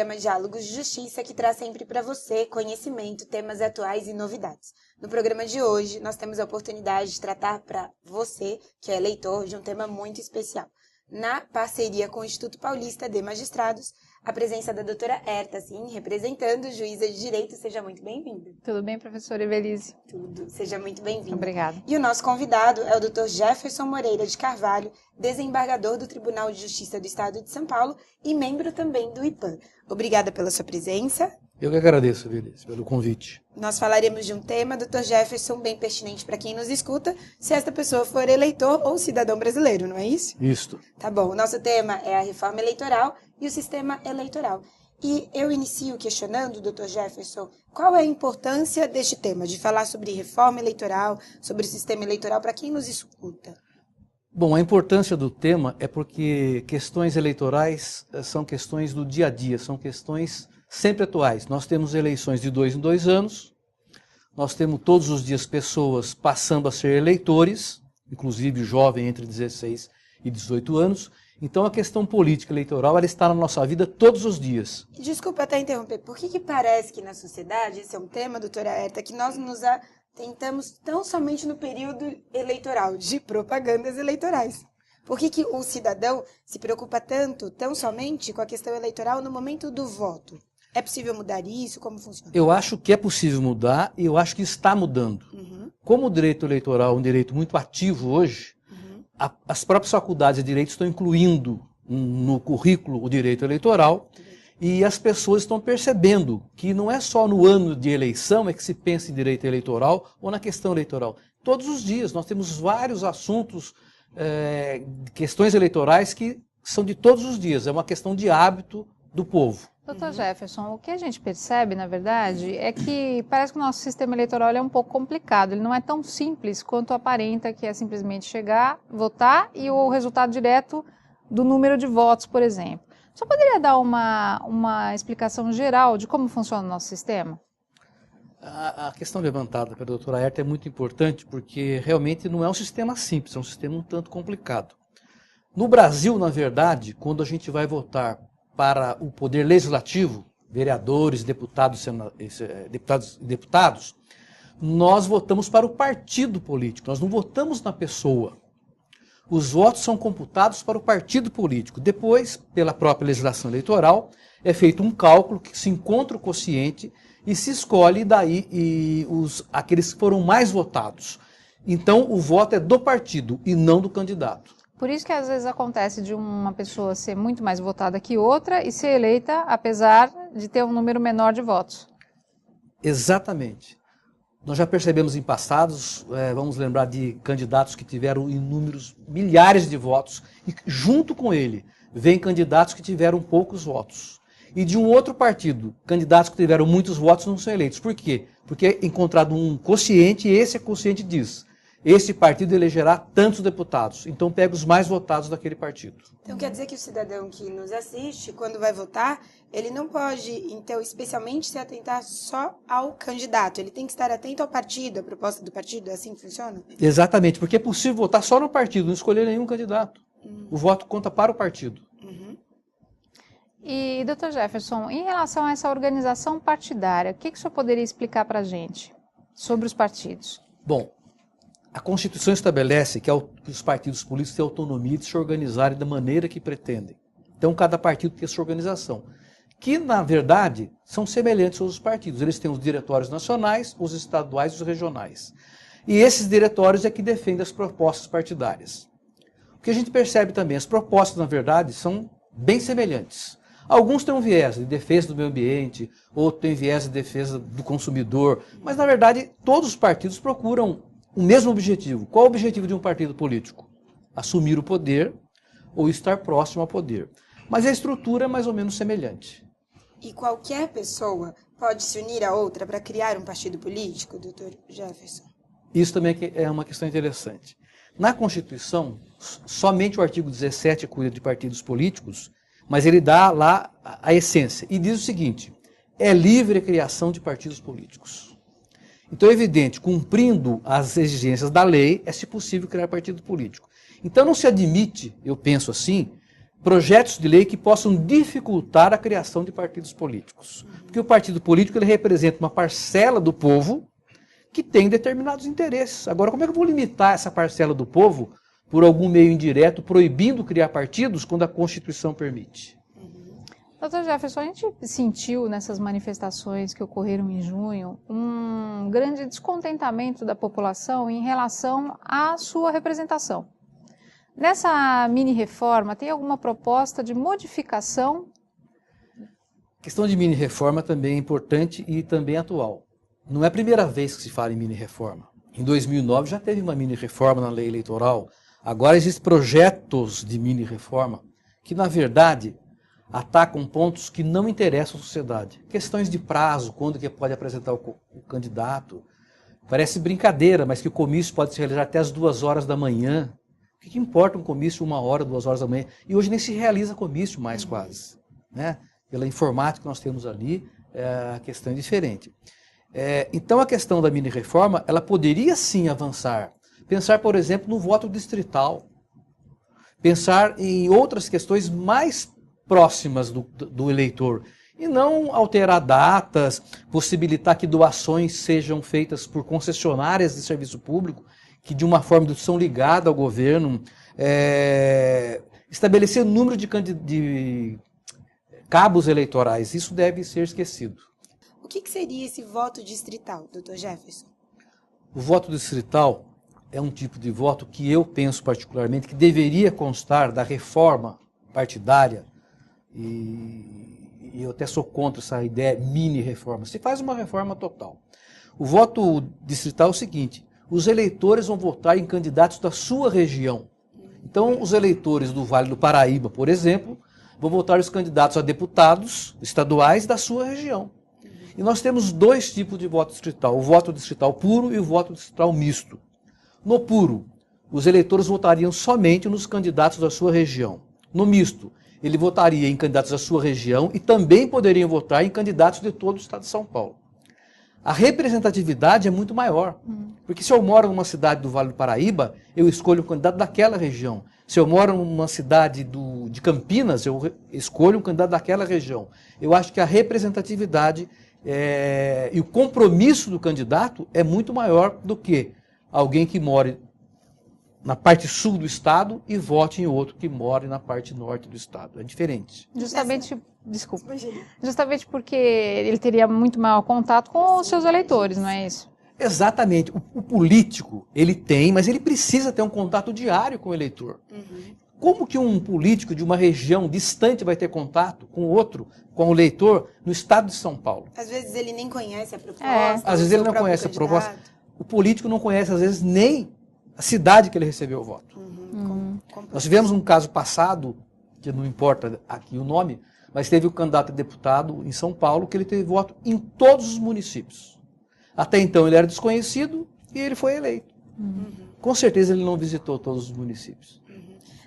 programa Diálogos de Justiça, que traz sempre para você conhecimento, temas atuais e novidades. No programa de hoje, nós temos a oportunidade de tratar para você, que é eleitor, de um tema muito especial. Na parceria com o Instituto Paulista de Magistrados, a presença da doutora Herta, sim, representando o juíza de direito. Seja muito bem-vinda. Tudo bem, professora Evelise? Tudo. Seja muito bem-vinda. Obrigada. E o nosso convidado é o Dr. Jefferson Moreira de Carvalho, desembargador do Tribunal de Justiça do Estado de São Paulo e membro também do IPAM. Obrigada pela sua presença. Eu que agradeço, Evelise, pelo convite. Nós falaremos de um tema, Dr. Jefferson, bem pertinente para quem nos escuta, se esta pessoa for eleitor ou cidadão brasileiro, não é isso? Isto. Tá bom. O nosso tema é a reforma eleitoral e o sistema eleitoral. E eu inicio questionando, Dr. Jefferson, qual é a importância deste tema, de falar sobre reforma eleitoral, sobre o sistema eleitoral, para quem nos escuta? Bom, a importância do tema é porque questões eleitorais são questões do dia a dia, são questões sempre atuais. Nós temos eleições de 2 em 2 anos, nós temos todos os dias pessoas passando a ser eleitores, inclusive jovem entre 16 e 18 anos. Então a questão política eleitoral ela está na nossa vida todos os dias. Desculpa até interromper, por que parece que na sociedade, esse é um tema, doutora Herta, que nós nos atentamos tão somente no período eleitoral, de propagandas eleitorais? Por que o cidadão se preocupa tão somente com a questão eleitoral no momento do voto? É possível mudar isso? Como funciona? Eu acho que é possível mudar e eu acho que está mudando. Como o direito eleitoral é um direito muito ativo hoje, as próprias faculdades de direito estão incluindo no currículo o direito eleitoral e as pessoas estão percebendo que não é só no ano de eleição é que se pensa em direito eleitoral ou na questão eleitoral. Todos os dias nós temos vários assuntos, questões eleitorais que são de todos os dias, é uma questão de hábito do povo. Doutor Jefferson, o que a gente percebe, na verdade, é que parece que o nosso sistema eleitoral é um pouco complicado. Ele não é tão simples quanto aparenta, que é simplesmente chegar, votar e o resultado direto do número de votos, por exemplo. Só poderia dar uma explicação geral de como funciona o nosso sistema? A questão levantada pela doutora Herta é muito importante porque realmente não é um sistema simples, é um sistema um tanto complicado. No Brasil, na verdade, quando a gente vai votar para o poder legislativo, vereadores, deputados, nós votamos para o partido político, nós não votamos na pessoa. Os votos são computados para o partido político. Depois, pela própria legislação eleitoral, é feito um cálculo que se encontra o quociente e se escolhe daí aqueles que foram mais votados. Então, o voto é do partido e não do candidato. Por isso que às vezes acontece de uma pessoa ser muito mais votada que outra e ser eleita apesar de ter um número menor de votos. Exatamente. Nós já percebemos em passados, vamos lembrar de candidatos que tiveram inúmeros milhares de votos e junto com ele vem candidatos que tiveram poucos votos. E de um outro partido, candidatos que tiveram muitos votos não são eleitos. Por quê? Porque é encontrado um quociente e esse quociente diz: esse partido elegerá tantos deputados, então pega os mais votados daquele partido. Então quer dizer que o cidadão que nos assiste, quando vai votar, ele não pode, então, especialmente se atentar só ao candidato, ele tem que estar atento ao partido, à proposta do partido, é assim que funciona? Exatamente, porque é possível votar só no partido, não escolher nenhum candidato. O voto conta para o partido. E, doutor Jefferson, em relação a essa organização partidária, o que o senhor poderia explicar para a gente sobre os partidos? Bom, a Constituição estabelece que os partidos políticos têm autonomia de se organizarem da maneira que pretendem. Então, cada partido tem a sua organização, que, na verdade, são semelhantes aos partidos. Eles têm os diretórios nacionais, os estaduais e os regionais. E esses diretórios é que defendem as propostas partidárias. O que a gente percebe também, as propostas, na verdade, são bem semelhantes. Alguns têm um viés de defesa do meio ambiente, outros têm viés de defesa do consumidor, mas, na verdade, todos os partidos procuram o mesmo objetivo. Qual é o objetivo de um partido político? Assumir o poder ou estar próximo ao poder. Mas a estrutura é mais ou menos semelhante. E qualquer pessoa pode se unir a outra para criar um partido político, doutor Jefferson? Isso também é uma questão interessante. Na Constituição, somente o artigo 17 cuida de partidos políticos, mas ele dá lá a essência. E diz o seguinte: é livre a criação de partidos políticos. Então é evidente, cumprindo as exigências da lei, é se possível criar partido político. Então não se admite, eu penso assim, projetos de lei que possam dificultar a criação de partidos políticos. Porque o partido político ele representa uma parcela do povo que tem determinados interesses. Agora, como é que eu vou limitar essa parcela do povo por algum meio indireto, proibindo criar partidos quando a Constituição permite? Doutor Jefferson, a gente sentiu nessas manifestações que ocorreram em junho um grande descontentamento da população em relação à sua representação. Nessa mini-reforma, tem alguma proposta de modificação? A questão de mini-reforma também é importante e também atual. Não é a primeira vez que se fala em mini-reforma. Em 2009 já teve uma mini-reforma na lei eleitoral. Agora existem projetos de mini-reforma que, na verdade, atacam pontos que não interessam à sociedade. Questões de prazo, quando que pode apresentar o candidato. Parece brincadeira, mas que o comício pode se realizar até as 2 horas da manhã. O que importa um comício 1 hora, 2 horas da manhã? E hoje nem se realiza comício mais quase. Né? Pela informática que nós temos ali, a questão é diferente. Então a questão da mini-reforma, ela poderia sim avançar. Pensar, por exemplo, no voto distrital. Pensar em outras questões mais próximas do eleitor. E não alterar datas, possibilitar que doações sejam feitas por concessionárias de serviço público, que de uma forma são ligadas ao governo, estabelecer número de cabos eleitorais. Isso deve ser esquecido. O que seria esse voto distrital, doutor Jefferson? O voto distrital é um tipo de voto que eu penso particularmente que deveria constar da reforma partidária, e eu até sou contra essa ideia mini-reforma. Se faz uma reforma total. O voto distrital é o seguinte: os eleitores vão votar em candidatos da sua região. Então, os eleitores do Vale do Paraíba, por exemplo, vão votar os candidatos a deputados estaduais da sua região. E nós temos 2 tipos de voto distrital: o voto distrital puro e o voto distrital misto. No puro, os eleitores votariam somente nos candidatos da sua região. No misto, ele votaria em candidatos da sua região e também poderiam votar em candidatos de todo o estado de São Paulo. A representatividade é muito maior, porque se eu moro numa cidade do Vale do Paraíba, eu escolho um candidato daquela região. Se eu moro numa cidade de Campinas, eu escolho um candidato daquela região. Eu acho que a representatividade e o compromisso do candidato é muito maior do que alguém que more na parte sul do estado e vote em outro que more na parte norte do estado. É diferente. Justamente porque ele teria muito maior contato com os seus eleitores, não é isso? Exatamente. O político, ele tem, mas ele precisa ter um contato diário com o eleitor. Como que um político de uma região distante vai ter contato com outro, com o eleitor, no estado de São Paulo? Às vezes ele nem conhece a proposta. Às vezes ele não conhece a proposta. O político não conhece, às vezes, nem a cidade que ele recebeu o voto. Nós tivemos um caso passado, que não importa aqui o nome, mas teve o candidato a deputado em São Paulo que ele teve voto em todos os municípios. Até então ele era desconhecido e ele foi eleito. Com certeza ele não visitou todos os municípios.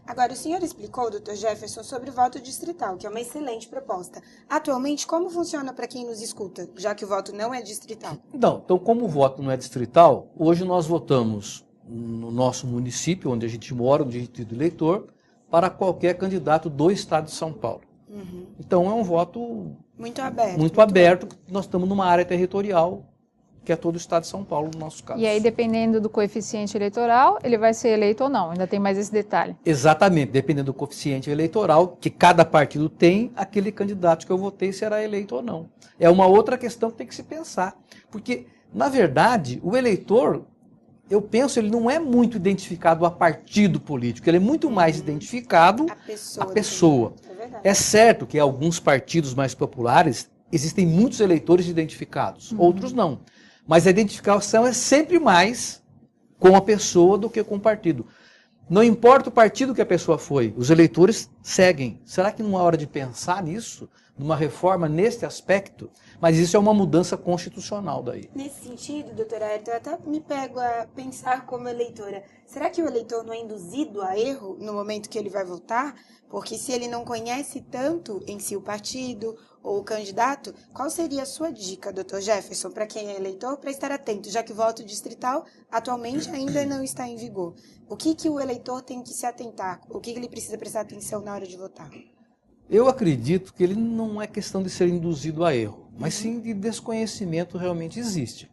Agora, o senhor explicou, doutor Jefferson, sobre o voto distrital, que é uma excelente proposta. Atualmente, como funciona para quem nos escuta, já que o voto não é distrital? Então, como o voto não é distrital, hoje nós votamos no nosso município, onde a gente mora, onde a gente é eleitor, para qualquer candidato do estado de São Paulo. Então é um voto muito aberto. Muito aberto. Nós estamos numa área territorial que é todo o estado de São Paulo, no nosso caso. E aí, dependendo do coeficiente eleitoral, ele vai ser eleito ou não? Ainda tem mais esse detalhe. Exatamente. Dependendo do coeficiente eleitoral que cada partido tem, aquele candidato que eu votei será eleito ou não. É uma outra questão que tem que se pensar. Porque, na verdade, o eleitor, eu penso, ele não é muito identificado a partido político. Ele é muito mais identificado à pessoa. É certo que em alguns partidos mais populares existem muitos eleitores identificados, outros não. Mas a identificação é sempre mais com a pessoa do que com o partido. Não importa o partido que a pessoa foi, os eleitores seguem. Será que não é hora de pensar nisso? Numa reforma nesse aspecto? Mas isso é uma mudança constitucional daí. Nesse sentido, doutora Ayrton, eu até me pego a pensar como eleitora. Será que o eleitor não é induzido a erro no momento que ele vai votar? Porque se ele não conhece tanto em si o partido, ou o candidato, qual seria a sua dica, Dr. Jefferson, para quem é eleitor, para estar atento, já que o voto distrital atualmente ainda não está em vigor? O que o eleitor tem que se atentar? O que ele precisa prestar atenção na hora de votar? Eu acredito que ele não é questão de ser induzido a erro, mas sim de desconhecimento realmente existe.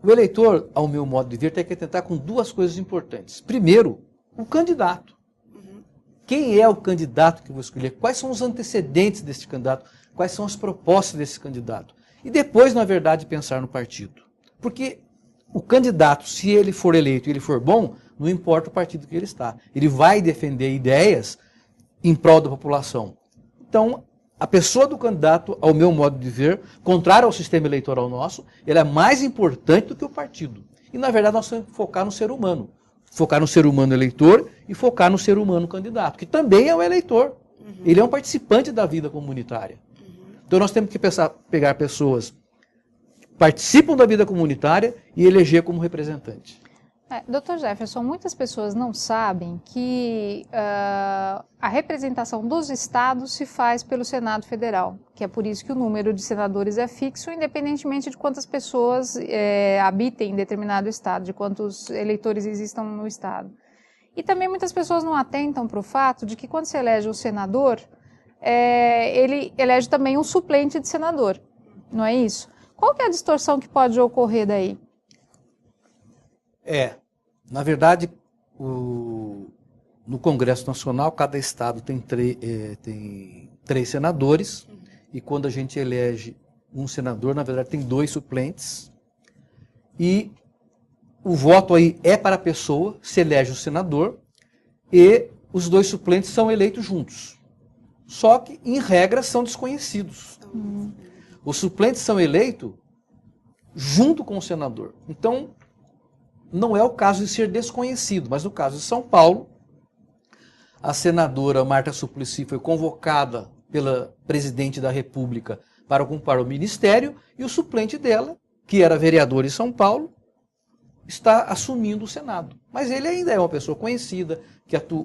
O eleitor, ao meu modo de ver, tem que atentar com duas coisas importantes. Primeiro, o candidato. Quem é o candidato que eu vou escolher? Quais são os antecedentes desse candidato? Quais são as propostas desse candidato? E depois, na verdade, pensar no partido. Porque o candidato, se ele for eleito e ele for bom, não importa o partido que ele está. Ele vai defender ideias em prol da população. Então, a pessoa do candidato, ao meu modo de ver, contrário ao sistema eleitoral nosso, ele é mais importante do que o partido. E, na verdade, nós temos que focar no ser humano. Focar no ser humano eleitor e focar no ser humano candidato, que também é um eleitor. Ele é um participante da vida comunitária. Então, nós temos que pegar pessoas que participam da vida comunitária e eleger como representante. Dr. Jefferson, muitas pessoas não sabem que a representação dos estados se faz pelo Senado Federal, que é por isso que o número de senadores é fixo, independentemente de quantas pessoas habitem em determinado estado, de quantos eleitores existam no estado. E também muitas pessoas não atentam para o fato de que quando se elege o senador, ele elege também um suplente de senador, não é isso? Qual que é a distorção que pode ocorrer daí? Na verdade, no Congresso Nacional, cada estado tem três senadores, e quando a gente elege um senador, na verdade tem 2 suplentes, e o voto aí é para a pessoa, se elege o senador, e os 2 suplentes são eleitos juntos. Só que, em regra, são desconhecidos. Os suplentes são eleitos junto com o senador. Então, não é o caso de ser desconhecido, mas no caso de São Paulo, a senadora Marta Suplicy foi convocada pela presidente da República para ocupar o ministério, e o suplente dela, que era vereador em São Paulo, está assumindo o Senado. Mas ele ainda é uma pessoa conhecida,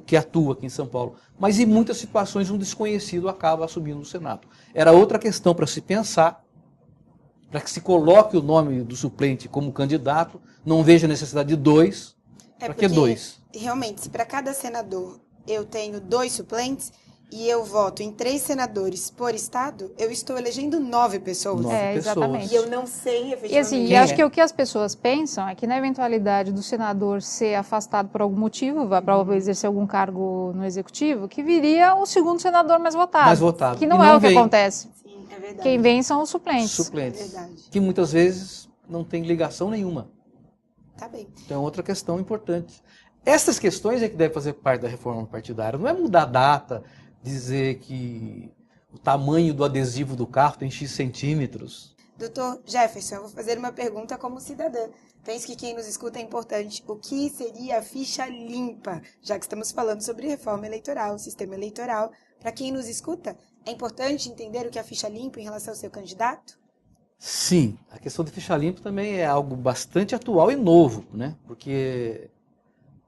que atua aqui em São Paulo. Mas em muitas situações um desconhecido acaba assumindo o Senado. Era outra questão para se pensar, para que se coloque o nome do suplente como candidato, não veja a necessidade de 2, para que 2? Realmente, se para cada senador eu tenho 2 suplentes e eu voto em 3 senadores por estado, eu estou elegendo 9 pessoas. 9 pessoas. Exatamente. E eu não sei, efetivamente. E assim, eu acho que o que as pessoas pensam é que na eventualidade do senador ser afastado por algum motivo, para exercer algum cargo no executivo, que viria o segundo senador mais votado. Mais votado. Que não é o que acontece. Sim, é verdade. Quem vem são os suplentes. Suplentes. É verdade. Que muitas vezes não tem ligação nenhuma. Tá bem. Então é outra questão importante. Essas questões é que devem fazer parte da reforma partidária. Não é mudar a data, dizer que o tamanho do adesivo do carro tem X centímetros. Doutor Jefferson, eu vou fazer uma pergunta como cidadã. Penso que quem nos escuta é importante. O que seria a ficha limpa? Já que estamos falando sobre reforma eleitoral, sistema eleitoral. Para quem nos escuta, é importante entender o que é a ficha limpa em relação ao seu candidato? Sim, a questão de ficha limpa também é algo bastante atual e novo, né? Porque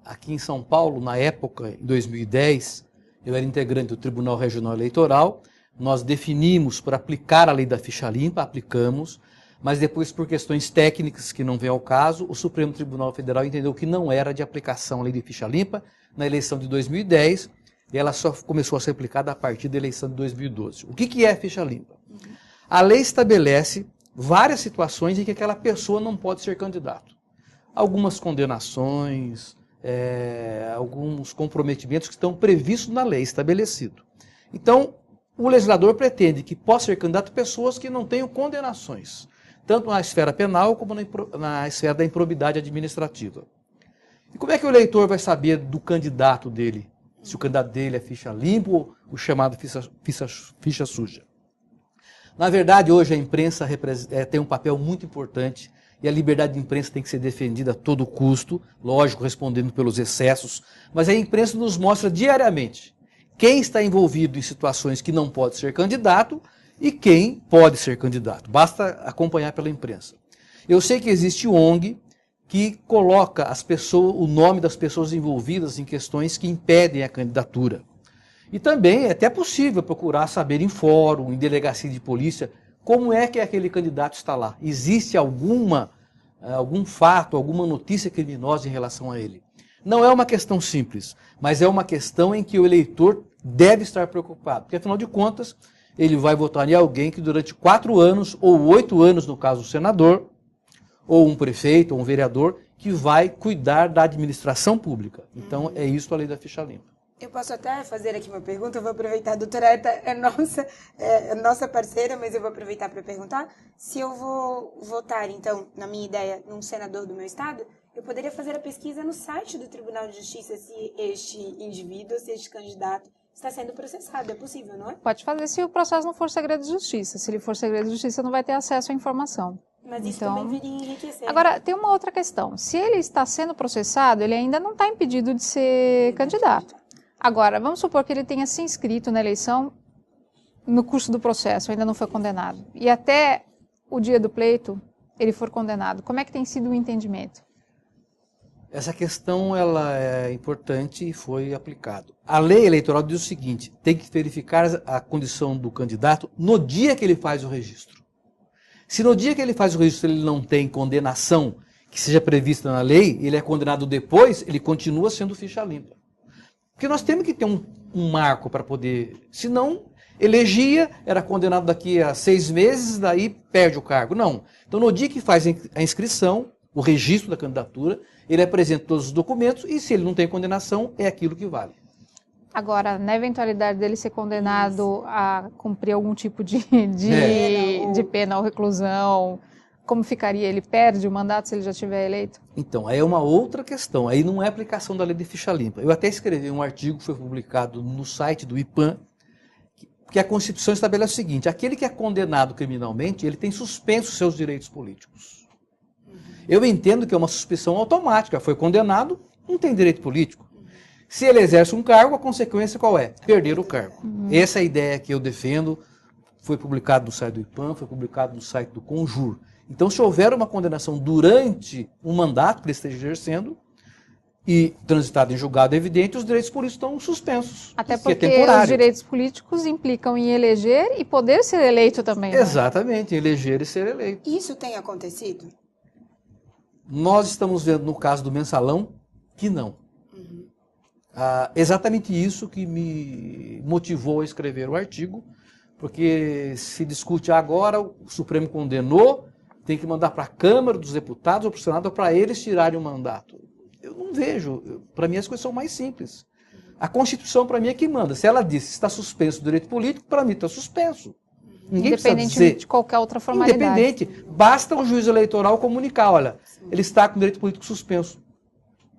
aqui em São Paulo, na época, em 2010, eu era integrante do Tribunal Regional Eleitoral, nós definimos para aplicar a lei da ficha limpa, aplicamos, mas depois, por questões técnicas que não vem ao caso, o Supremo Tribunal Federal entendeu que não era de aplicação a lei de ficha limpa na eleição de 2010, e ela só começou a ser aplicada a partir da eleição de 2012. O que é ficha limpa? A lei estabelece várias situações em que aquela pessoa não pode ser candidato. Algumas condenações, alguns comprometimentos que estão previstos na lei, estabelecido. Então, o legislador pretende que possa ser candidato pessoas que não tenham condenações, tanto na esfera penal como na esfera da improbidade administrativa. E como é que o eleitor vai saber do candidato dele? Se o candidato dele é ficha limpa ou o chamado ficha suja? Na verdade, hoje a imprensa tem um papel muito importante e a liberdade de imprensa tem que ser defendida a todo custo, lógico, respondendo pelos excessos, mas a imprensa nos mostra diariamente quem está envolvido em situações que não pode ser candidato e quem pode ser candidato. Basta acompanhar pela imprensa. Eu sei que existe ONG que coloca o nome das pessoas envolvidas em questões que impedem a candidatura. E também é até possível procurar saber em fórum, em delegacia de polícia, como é que aquele candidato está lá. Existe algum fato, alguma notícia criminosa em relação a ele. Não é uma questão simples, mas é uma questão em que o eleitor deve estar preocupado. Porque, afinal de contas, ele vai votar em alguém que durante 4 anos, ou 8 anos, no caso do senador, ou um prefeito, ou um vereador, que vai cuidar da administração pública. Então, é isso a lei da ficha limpa. Eu posso até fazer aqui uma pergunta, eu vou aproveitar, a doutora Herta é nossa parceira, mas eu vou aproveitar para perguntar. Se eu vou votar, então, na minha ideia, num senador do meu estado, eu poderia fazer a pesquisa no site do Tribunal de Justiça se este indivíduo, se este candidato está sendo processado. É possível, não é? Pode fazer se o processo não for segredo de justiça. Se ele for segredo de justiça, não vai ter acesso à informação. Mas isso também viria enriquecer. Agora, tem uma outra questão. Se ele está sendo processado, ele ainda não está impedido de ser candidato. Agora, vamos supor que ele tenha se inscrito na eleição no curso do processo, ainda não foi condenado. E até o dia do pleito, ele for condenado. Como é que tem sido o entendimento? Essa questão ela é importante e foi aplicado. A lei eleitoral diz o seguinte, tem que verificar a condição do candidato no dia que ele faz o registro. Se no dia que ele faz o registro ele não tem condenação que seja prevista na lei, ele é condenado depois, ele continua sendo ficha limpa. Porque nós temos que ter um marco para poder... Senão, elegia, era condenado daqui a 6 meses, daí perde o cargo. Não. Então, no dia que faz a inscrição, o registro da candidatura, ele apresenta todos os documentos e, se ele não tem condenação, é aquilo que vale. Agora, na eventualidade dele ser condenado a cumprir algum tipo de pena ou reclusão, como ficaria? Ele perde o mandato se ele já tiver eleito? Então, aí é uma outra questão. Aí não é aplicação da lei de ficha limpa. Eu até escrevi um artigo que foi publicado no site do IPAM, que a Constituição estabelece o seguinte, aquele que é condenado criminalmente, ele tem suspenso seus direitos políticos. Eu entendo que é uma suspensão automática. Foi condenado, não tem direito político. Se ele exerce um cargo, a consequência qual é? Perder o cargo. Essa é a ideia que eu defendo. Foi publicado no site do IPAM, foi publicado no site do Conjur. Então, se houver uma condenação durante um mandato que ele esteja exercendo e transitado em julgado evidente, os direitos políticos estão suspensos. Até porque os direitos políticos implicam em eleger e poder ser eleito também. Né? Exatamente, eleger e ser eleito. Isso tem acontecido? Nós estamos vendo no caso do mensalão que não. Exatamente isso que me motivou a escrever o artigo, porque se discute agora, o Supremo condenou, tem que mandar para a Câmara dos Deputados ou para o Senado para eles tirarem o mandato. Eu não vejo, para mim as coisas são mais simples. A Constituição para mim é que manda. Se ela diz que está suspenso o direito político, para mim está suspenso. Ninguém Independente de qualquer outra formalidade. Independente. Basta o juiz eleitoral comunicar, olha, ele está com o direito político suspenso.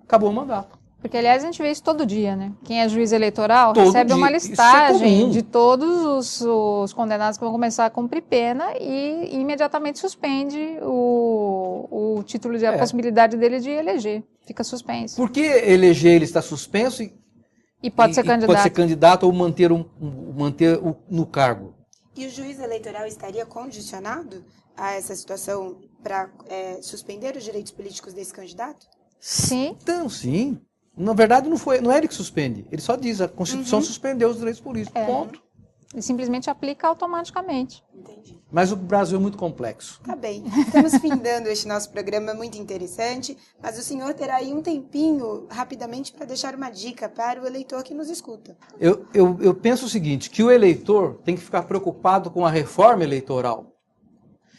Acabou o mandato. Porque, aliás, a gente vê isso todo dia, né? Quem é juiz eleitoral todo recebe dia. uma listagem de todos os condenados que vão começar a cumprir pena e imediatamente suspende o título de a possibilidade dele de eleger. Fica suspenso. Por que eleger ele está suspenso e pode ser candidato? Pode ser candidato ou manter no cargo. E o juiz eleitoral estaria condicionado a essa situação para suspender os direitos políticos desse candidato? Sim. Então, sim. Na verdade, não é ele que suspende. Ele só diz, a Constituição suspendeu os direitos políticos. Ponto. Ele simplesmente aplica automaticamente. Entendi. Mas o Brasil é muito complexo. Tá bem. Estamos findando este nosso programa muito interessante, mas o senhor terá aí um tempinho, rapidamente, para deixar uma dica para o eleitor que nos escuta. Eu penso o seguinte, que o eleitor tem que ficar preocupado com a reforma eleitoral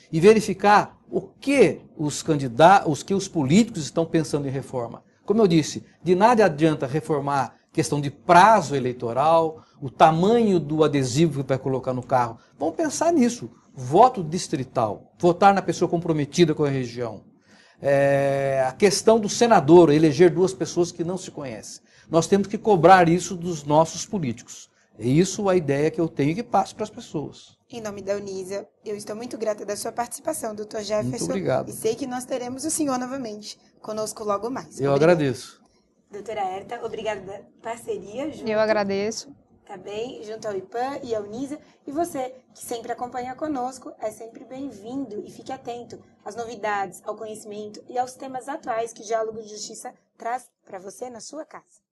e verificar o que os políticos estão pensando em reforma. Como eu disse, de nada adianta reformar questão de prazo eleitoral, o tamanho do adesivo que vai colocar no carro. Vamos pensar nisso. Voto distrital, votar na pessoa comprometida com a região. A questão do senador, eleger 2 pessoas que não se conhecem. Nós temos que cobrar isso dos nossos políticos. É isso a ideia que eu tenho e que passo para as pessoas. Em nome da Unisa, eu estou muito grata da sua participação, Dr. Jefferson. Muito obrigado. E sei que nós teremos o senhor novamente conosco logo mais. Eu agradeço. Doutora Herta, obrigada da parceria. Eu agradeço. Tá bem? Junto ao IPAM e à Unisa. E você, que sempre acompanha conosco, é sempre bem-vindo e fique atento às novidades, ao conhecimento e aos temas atuais que o Diálogo de Justiça traz para você na sua casa.